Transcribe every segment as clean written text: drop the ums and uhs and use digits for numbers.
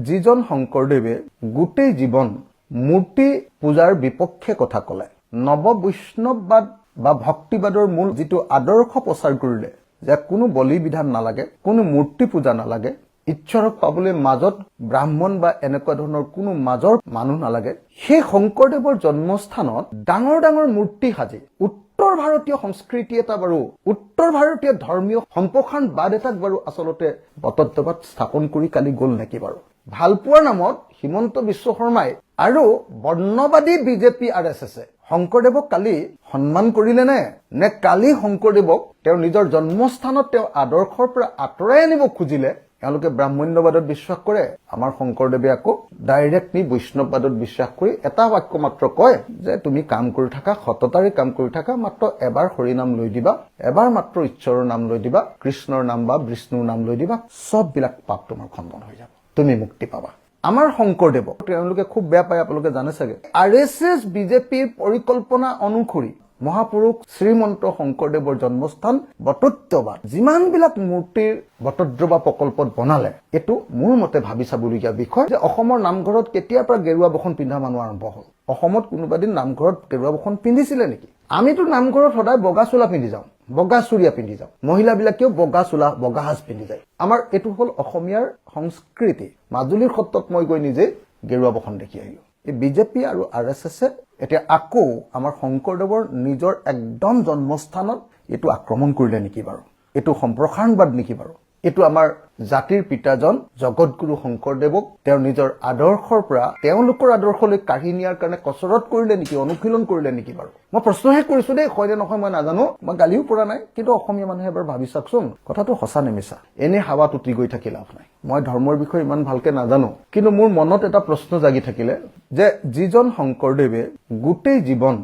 যিজন শংকৰদেৱে গোটেই জীৱন মূৰ্তি পূজাৰ বিপক্ষে কথা ক'লে, নৱ বৈষ্ণৱবাদ বা ভক্তিবাদৰ মূল যিটো আদৰ্শ প্ৰচাৰ কৰিলে যে কোনো বলি বিধান নালাগে, কোনো মূৰ্তি পূজা নালাগে, ঈশ্বৰক পাবলৈ মাজত ব্ৰাহ্মণ বা এনেকুৱা ধৰণৰ কোনো মাজৰ মানুহ নালাগে, সেই শংকৰদেৱৰ জন্মস্থানত ডাঙৰ ডাঙৰ মূৰ্তি সাজি উত্তৰ ভাৰতীয় সংস্কৃতি এটা বাৰু, উত্তৰ ভাৰতীয় ধৰ্মীয় সম্প্ৰসাৰণবাদ এটাক বাৰু আচলতে বটদ্ৰৱাত স্থাপন কৰি কালি গ'ল নেকি বাৰু? ভালপোৱাৰ নামত হিমন্ত বিশ্ব শৰ্মাই আৰু বৰ্ণবাদী বিজেপি RSS শংকৰদেৱক কালি সন্মান কৰিলে নে কালি শংকৰদেৱক তেওঁৰ নিজৰ জন্মস্থানত তেওঁ আদৰ্শৰ পৰা আঁতৰাই আনিব খুজিলে? এওঁলোকে ব্ৰাহ্মণ্যবাদত বিশ্বাস কৰে, আমাৰ শংকৰদেৱে আকৌ ডাইৰেক্টলি বৈষ্ণৱবাদত বিশ্বাস কৰি এটা বাক্য মাত্ৰ কয় যে তুমি কাম কৰি থাকা, সততাৰে কাম কৰি থাকা, মাত্ৰ এবাৰ হৰি নাম লৈ দিবা, এবাৰ মাত্ৰ ঈশ্বৰৰ নাম লৈ দিবা, কৃষ্ণৰ নাম বা বিষ্ণুৰ নাম লৈ দিবা, সববিলাক পাপ তোমাৰ খণ্ডন হৈ যাব, তুমি মুক্তি পাবা। আমাৰ শংকৰদেৱক তেওঁলোকে খুব বেয়া পায়, আপোনালোকে জানে চাগে। RSS বিজেপিৰ পৰিকল্পনা অনুসৰি মহাপুৰুষ শ্ৰীমন্ত শংকৰদেৱৰ জন্মস্থান বটদ্ৰৱাত যিমানবিলাক মূৰ্তিৰ বটদ্ৰৱা প্ৰকল্পত বনালে, এইটো মোৰ মতে ভাবি চাবলগীয়া বিষয় যে অসমৰ নামঘৰত কেতিয়াৰ পৰা গেৰুৱা বসন পিন্ধা মানুহ আৰম্ভ হ'ল? অসমত কোনোবা দিন নামঘৰত গেৰুৱা বসন পিন্ধিছিলে নেকি? আমিতো নামঘৰত সদায় বগা চোলা পিন্ধি যাওঁ, বগা চুৰিয়া পিন্ধি যাওঁ, মহিলাবিলাকেও বগা চোলা বগা সাজ পিন্ধি যায়। আমাৰ এইটো হ'ল অসমীয়াৰ সংস্কৃতি। মাজুলীৰ ক্ষেত্ৰত মই গৈ নিজে গেৰুৱা বসন দেখি আহিলো। এই বিজেপি আৰু RSS এতিয়া আকৌ আমাৰ শংকৰদেৱৰ নিজৰ একদম জন্মস্থানত এইটো আক্ৰমণ কৰিলে নেকি বাৰু? এইটো সম্প্ৰসাৰণবাদ নেকি বাৰু? এইটো আমাৰ জাতিৰ পিতাজন জগতগুৰু শংকৰদেৱক তেওঁৰ নিজৰ আদৰ্শৰ পৰা তেওঁলোকৰ আদৰ্শলৈ কাঢ়ি নিয়াৰ কাৰণে কচৰত কৰিলে নেকি, অনুশীলন কৰিলে নেকি বাৰু? মই প্ৰশ্নহে কৰিছো দেই, হয় নে নহয় মই নাজানো, মই গালিও পৰা নাই, কিন্তু অসমীয়া মানুহে এবাৰ ভাবি চাওকচোন কথাটো সঁচা নে মিছা। এনে হাৱাত উটি গৈ থাকি লাভ নাই। মই ধৰ্মৰ বিষয়ে ইমান ভালকে নাজানো, কিন্তু মোৰ মনত এটা প্ৰশ্ন জাগি থাকিলে যে যিজন শংকৰদেৱে গোটেই জীৱন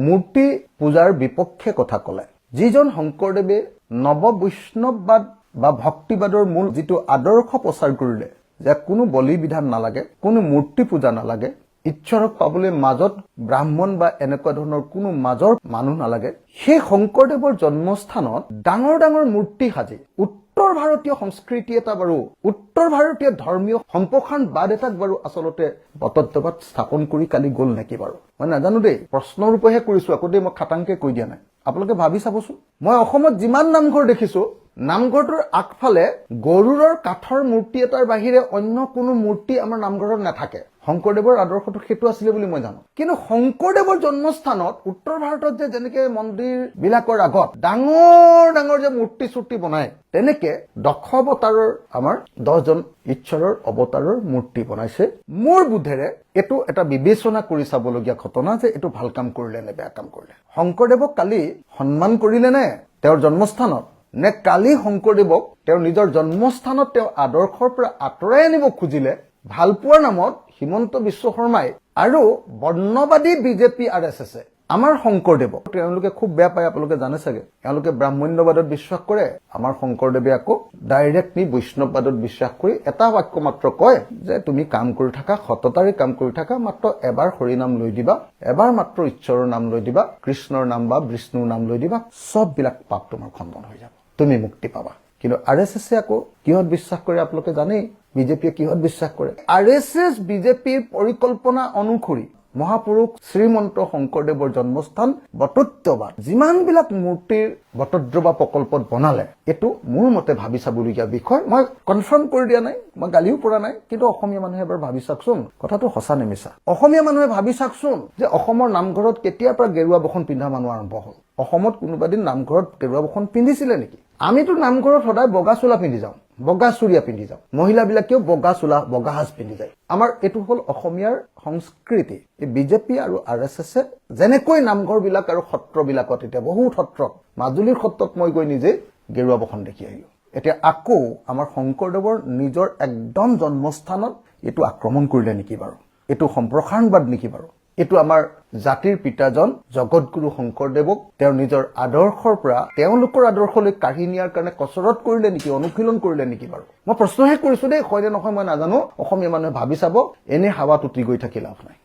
মূৰ্তি পূজাৰ বিপক্ষে কথা ক'লে, যিজন শংকৰদেৱে নৱ বৈষ্ণৱবাদ বা ভক্তিবাদৰ মূল যিটো আদৰ্শ প্ৰচাৰ কৰিলে যে কোনো বলি বিধান নালাগে, কোনো মূৰ্তি পূজা নালাগে, ঈশ্বৰক পাবলৈ মাজত ব্ৰাহ্মণ বা এনেকুৱা ধৰণৰ কোনো মাজৰ মানুহ নালাগে, সেই শংকৰদেৱৰ জন্মস্থানত ডাঙৰ ডাঙৰ মূৰ্তি সাজি উত্তৰ ভাৰতীয় সংস্কৃতি এটা বাৰু, উত্তৰ ভাৰতীয় ধৰ্মীয় সম্প্ৰসাৰণবাদ এটাক বাৰু আচলতে বটদ্ৰৱাত স্থাপন কৰি কালি গ'ল নেকি বাৰু? মই নাজানো দেই, প্ৰশ্নৰ ৰূপেহে কৰিছো, আকৌ দেই মই খাটাংকে কৈ দিয়া নাই। আপোনালোকে ভাবি চাবচোন, মই অসমত যিমান নামঘৰ দেখিছো, নামঘৰটোৰ আগফালে গৰুৰৰ কাঠৰ মূৰ্তি এটাৰ বাহিৰে অন্য কোনো মূৰ্তি আমাৰ নামঘৰত নাথাকে। শংকৰদেৱৰ আদৰ্শটো সেইটো আছিলে বুলি মই জানো। কিন্তু শংকৰদেৱৰ জন্মস্থানত উত্তৰ ভাৰতত যে যেনেকে মন্দিৰ বিলাকৰ আগত ডাঙৰ ডাঙৰ যে মূৰ্তি চূৰ্তি বনায়, তেনেকে দশাৱতাৰৰ আমাৰ 10জন ঈশ্বৰৰ অৱতাৰৰ মূৰ্তি বনাইছে। মোৰ বোধেৰে এইটো এটা বিবেচনা কৰি চাবলগীয়া ঘটনা যে এইটো ভাল কাম কৰিলে নে বেয়া কাম কৰিলে। শংকৰদেৱক কালি সন্মান কৰিলে নে তেওঁৰ জন্মস্থানত, নে কালি শংকৰদেৱক তেওঁৰ নিজৰ জন্মস্থানত তেওঁ আদৰ্শৰ পৰা আঁতৰাই আনিব খুজিলে? ভালপোৱাৰ নামত হিমন্ত বিশ্ব শৰ্মাই আৰু বৰ্ণবাদী বিজেপি RSS আমাৰ শংকৰদেৱক তেওঁলোকে খুব বেয়া পায়, আপোনালোকে জানে চাগে। এওঁলোকে ব্ৰাহ্মণ্যবাদত বিশ্বাস কৰে, আমাৰ শংকৰদেৱে আকৌ ডাইৰেক্টলি বৈষ্ণৱবাদত বিশ্বাস কৰি এটা বাক্য মাত্ৰ কয় যে তুমি কাম কৰি থাকা, সততাৰে কাম কৰি থাকা, মাত্ৰ এবাৰ হৰি নাম লৈ দিবা, এবাৰ মাত্ৰ ঈশ্বৰৰ নাম লৈ দিবা, কৃষ্ণৰ নাম বা বিষ্ণুৰ নাম লৈ দিবা, সববিলাক পাপ তোমাৰ খণ্ডন হৈ যাব, তুমি মুক্তি পাবা। কিন্তু RSS আকৌ কিহত বিশ্বাস কৰে আপোনালোকে জানেই, বিজেপিয়ে কিহত বিশ্বাস কৰে। RSS বিজেপিৰ পৰিকল্পনা অনুসৰি মহাপুৰুষ শ্ৰীমন্ত শংকৰদেৱৰ জন্মস্থান বটদ্ৰৱাত যিমানবিলাক মূৰ্তিৰ বটদ্ৰৱা প্ৰকল্পত বনালে, এইটো মোৰ মতে ভাবি চাবলগীয়া বিষয়। মই কনফাৰ্ম কৰি দিয়া নাই, মই গালিও পৰা নাই, কিন্তু অসমীয়া মানুহে এবাৰ ভাবি চাওকচোন কথাটো সঁচা নে মিছা। অসমীয়া মানুহে ভাবি চাওকচোন যে অসমৰ নামঘৰত কেতিয়াৰ পৰা গেৰুৱা বসন পিন্ধা মানুহ আৰম্ভ হ'ল? অসমত কোনোবা দিন নামঘৰত গেৰুৱা বসন পিন্ধিছিলে নেকি? আমিতো নামঘৰত সদায় বগা চোলা পিন্ধি যাওঁ, বগা চুৰিয়া পিন্ধি যাওঁ, মহিলাবিলাকেও বগা চোলা বগা সাজ পিন্ধি যায়। আমাৰ এইটো হ'ল অসমীয়াৰ সংস্কৃতি। এই বিজেপি আৰু RSS যেনেকৈ নামঘৰবিলাক আৰু সত্ৰবিলাকত, এতিয়া বহুত সত্ৰত, মাজুলীৰ ক্ষেত্ৰত মই গৈ নিজে গেৰুৱা বসন দেখি আহিলো। এতিয়া আকৌ আমাৰ শংকৰদেৱৰ নিজৰ একদম জন্মস্থানত এইটো আক্ৰমণ কৰিলে নেকি বাৰু? এইটো সম্প্ৰসাৰণবাদ নেকি বাৰু? এইটো আমাৰ জাতিৰ পিতাজন জগতগুৰু শংকৰদেৱক তেওঁৰ নিজৰ আদৰ্শৰ পৰা তেওঁলোকৰ আদৰ্শলৈ কাঢ়ি নিয়াৰ কাৰণে কচৰত কৰিলে নেকি, অনুশীলন কৰিলে নেকি বাৰু? মই প্ৰশ্নহে কৰিছো দেই, হয় নে নহয় মই নাজানো, অসমীয়া মানুহে ভাবি চাব, এনে হাৱাত উটি গৈ থাকি লাভ নাই।